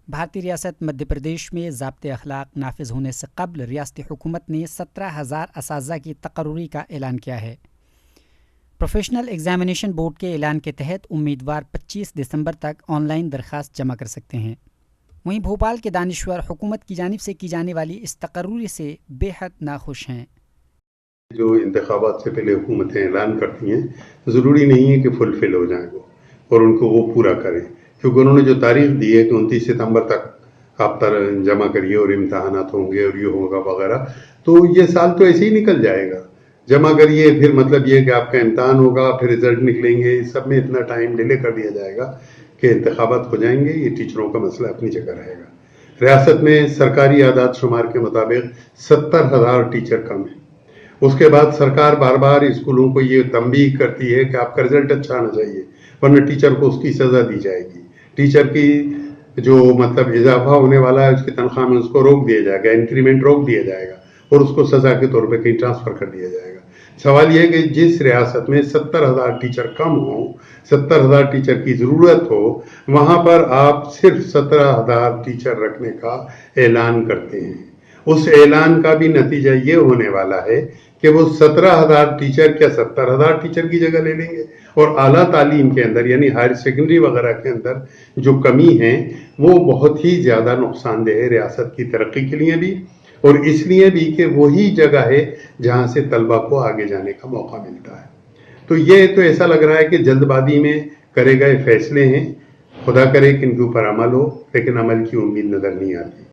بھارتی ریاست مدھیہ پردیش میں ضابطۂ اخلاق نافذ ہونے سے قبل ریاستی حکومت نے 17,000 اساتذہ کی تقرری کا اعلان کیا ہے۔ پروفیشنل ایگزامینیشن بورڈ کے اعلان کے تحت امیدوار 25 دسمبر تک آن لائن درخواست جمع کر سکتے ہیں۔ وہیں بھوپال کے دانشور حکومت کی جانب سے کی جانے والی اس تقرری سے بے حد ناخوش ہیں۔ جو انتخابات سے پہلے حکومتیں اعلان کرتی ہیں ضروری نہیں ہے کہ فلفل ہو جائیں وہ اور ان کو وہ پورا کریں، کیونکہ انہوں نے جو تاریخ دی ہے کہ 29 ستمبر تک آپ جمع کریے اور امتحانات ہوں گے اور یہ ہوگا وغیرہ، تو یہ سال تو ایسے ہی نکل جائے گا۔ جمع کریے، پھر مطلب یہ کہ آپ کا امتحان ہوگا، پھر رزلٹ نکلیں گے، اس سب میں اتنا ٹائم ڈیلے کر دیا جائے گا کہ انتخابات ہو جائیں گے۔ یہ ٹیچروں کا مسئلہ اپنی جگہ رہے گا۔ ریاست میں سرکاری اعداد شمار کے مطابق 70,000 ٹیچر کم ہیں۔ اس کے بعد سرکار بار بار اسکولوں کو یہ تنبیہ کرتی ہے کہ آپ کا رزلٹ اچھا آنا چاہیے، ورنہ ٹیچر کو اس کی سزا دی جائے گی۔ ٹیچر کی جو مطلب اضافہ ہونے والا ہے اس کی تنخواہ میں اس کو روک دیا جائے گا، انکریمنٹ روک دیا جائے گا اور اس کو سزا کے طور پہ کہیں ٹرانسفر کر دیا جائے گا۔ سوال یہ ہے کہ جس ریاست میں 70,000 ٹیچر کم ہوں، 70,000 ٹیچر کی ضرورت ہو، وہاں پر آپ صرف 17,000 ٹیچر رکھنے کا اعلان کرتے ہیں۔ اس اعلان کا بھی نتیجہ یہ ہونے والا ہے کہ وہ 17,000 ٹیچر کیا 70,000 ٹیچر کی جگہ لے لیں گے، اور اعلیٰ تعلیم کے اندر یعنی ہائر سیکنڈری وغیرہ کے اندر جو کمی ہے وہ بہت ہی زیادہ نقصان دہ ہے ریاست کی ترقی کے لیے بھی، اور اس لیے بھی کہ وہی جگہ ہے جہاں سے طلبہ کو آگے جانے کا موقع ملتا ہے۔ تو یہ تو ایسا لگ رہا ہے کہ جلد بازی میں کرے گئے فیصلے ہیں، خدا کرے کہ ان کے اوپر عمل ہو، لیکن عمل کی امید نظر نہیں آتی۔